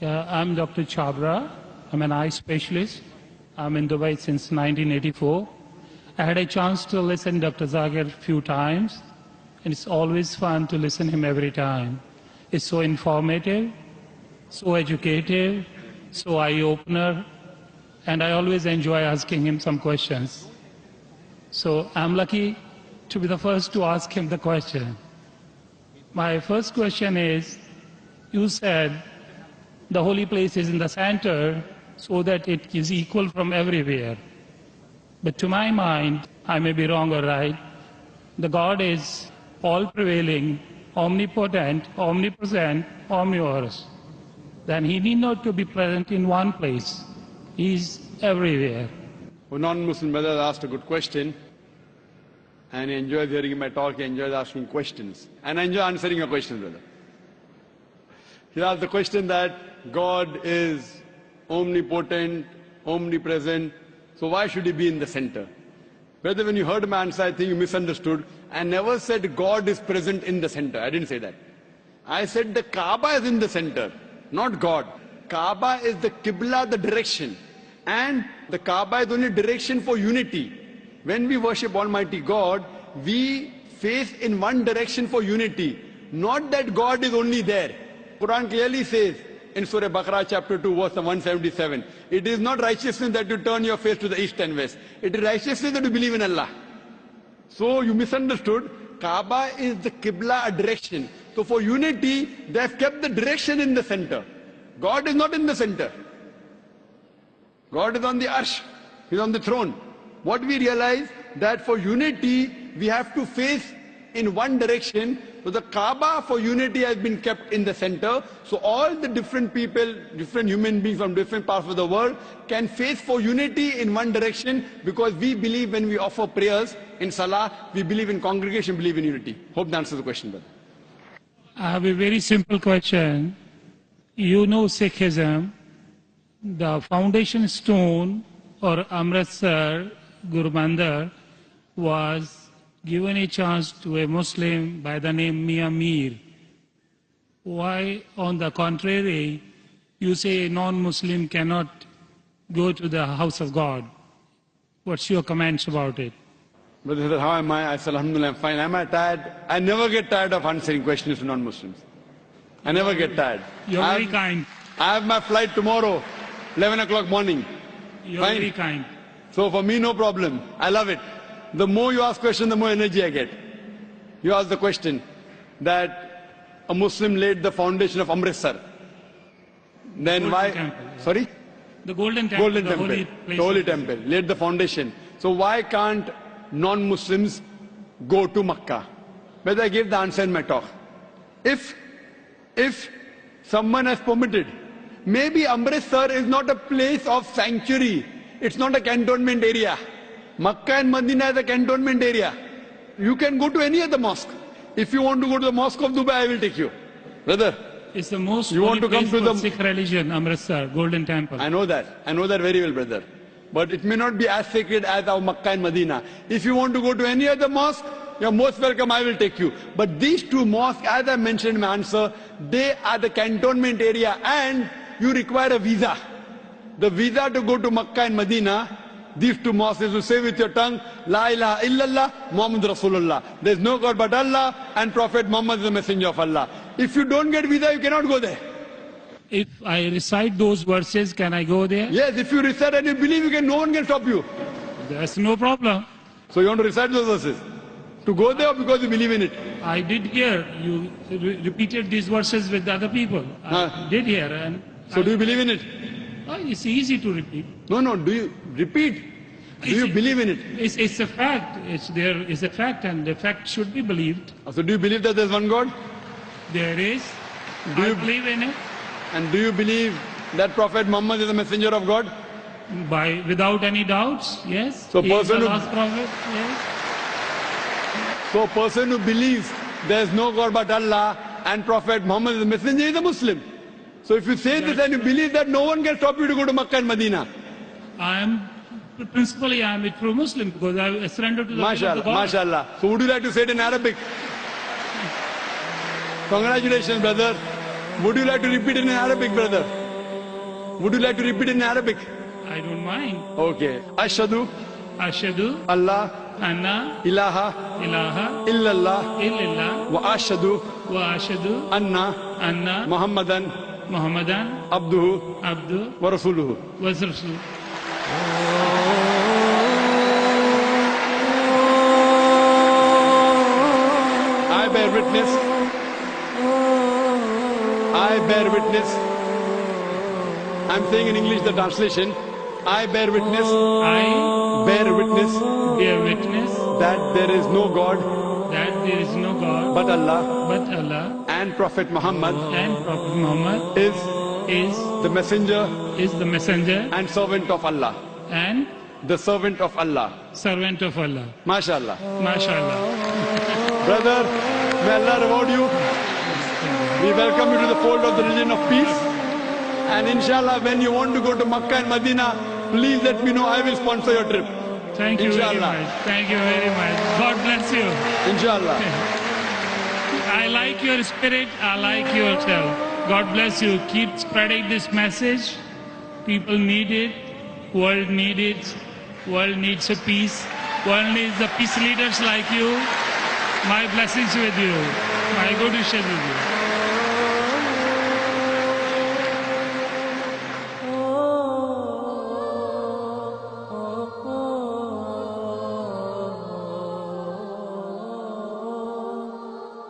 I'm Dr. Chabra. I'm an eye specialist. I'm in Dubai since 1984. I had a chance to listen to Dr. Zakir a few times, and it's always fun to listen to him every time. It's so informative, so educative, so eye-opener, and I always enjoy asking him some questions. So I'm lucky to be the first to ask him the question. My first question is, you said the holy place is in the center so that it is equal from everywhere. But to my mind, I may be wrong or right, the God is all-prevailing, omnipotent, omnipresent, omnivorous. Then he need not to be present in one place. He is everywhere. A non-Muslim brother asked a good question, and he enjoys hearing my talk, he enjoys asking questions. And I enjoy answering your questions, brother. He asked the question that God is omnipotent, omnipresent, so why should he be in the center? Brother, when you heard my answer, I think you misunderstood. I never said God is present in the center. I didn't say that. I said the Kaaba is in the center, not God. Kaaba is the Qibla, the direction. And the Kaaba is only direction for unity. When we worship Almighty God, we face in one direction for unity. Not that God is only there. Quran clearly says in Surah Baqarah chapter 2 verse 177, it is not righteousness that you turn your face to the east and west. It is righteousness that you believe in Allah. So you misunderstood. Kaaba is the Qibla, a direction. So for unity, they have kept the direction in the center. God is not in the center. God is on the arsh. He is on the throne. What we realize that for unity, we have to face in one direction. So the Kaaba for unity has been kept in the center. So all the different people, different human beings from different parts of the world can face for unity in one direction, because we believe when we offer prayers in Salah, we believe in congregation, believe in unity. Hope that answers the question, brother. I have a very simple question. You know Sikhism, the foundation stone or Amritsar Guru Mandir was given a chance to a Muslim by the name Mia Mir. Why, on the contrary, you say a non-Muslim cannot go to the house of God? What's your comments about it? Brother said, how am I? I said, Alhamdulillah, I'm fine. Am I tired? I never get tired of answering questions to non-Muslims. I never get tired. You're very kind. I have my flight tomorrow, 11 o'clock morning. You're very kind. So for me, no problem. I love it. The more you ask questions, the more energy I get. You ask the question that a Muslim laid the foundation of Amritsar. Then why? Temple, yeah. Sorry? The Golden Temple. Golden Temple. Holy place. The Holy Temple. Laid the foundation. So why can't non-Muslims go to Makkah? But I gave the answer in my talk. If someone has permitted, maybe Amritsar is not a place of sanctuary. It's not a cantonment area. Makkah and Medina is a cantonment area. You can go to any other mosque. If you want to go to the mosque of Dubai, I will take you. Brother, it's the most you want to come to the Sikh religion, Amritsar, Golden Temple. I know that. I know that very well, brother. But it may not be as sacred as our Makkah and Medina. If you want to go to any other mosque, you're most welcome, I will take you. But these two mosques, as I mentioned in my answer, they are the cantonment area and you require a visa. The visa to go to Makkah and Medina, these two mosques, is to say with your tongue, La ilaha illallah, Muhammad Rasulullah. There is no God but Allah, and Prophet Muhammad is the messenger of Allah. If you don't get visa, you cannot go there. If I recite those verses, can I go there? Yes, if you recite and you believe, no one can stop you. There's no problem. So you want to recite those verses? To go there or because you believe in it? I did hear you repeated these verses with other people. I did hear. And so do you believe in it? It's easy to repeat. No, do you repeat? Do you believe in it? It's a fact. It's a fact, and the fact should be believed. So do you believe that there's one God? There is. I believe in it. And do you believe that Prophet Muhammad is a messenger of God? Without any doubts, yes. So he is the last prophet, yes. So a person who believes there is no God but Allah and Prophet Muhammad is a messenger is a Muslim. So if you say this and you believe that, no one can stop you to go to Makkah and Medina. Principally I am a true Muslim because I surrender to the will of the God. MashaAllah. So would you like to say it in Arabic? Congratulations, brother. Would you like to repeat it in Arabic, brother? Would you like to repeat in Arabic? I don't mind. Okay. Ashhadu Ashhadu Allah anna ilaha ilaha illallah illallah wa ashhadu wa ashhadu anna anna Muhammadan Muhammadan abduhu abdu wa rasuluhu. wa rasul. I bear witness. I bear witness. I'm saying in English the translation. I bear witness. I Bear witness bear witness that there is no God that there is no God but Allah but Allah and Prophet Muhammad and Prophet Muhammad is is the messenger the messenger and servant of Allah. and The servant of Allah. servant of Allah. MashaAllah. MashaAllah. Brother, may Allah reward you. We welcome you to the fold of the religion of peace. And inshallah, when you want to go to Makkah and Medina, please let me know. I will sponsor your trip. Thank you very Inshallah. much. Thank you very much. God bless you. Inshallah. I like your spirit. I like yourself. God bless you. Keep spreading this message. People need it. World needs it. World needs a peace. World needs the peace leaders like you. My blessings with you. My good wishes with you.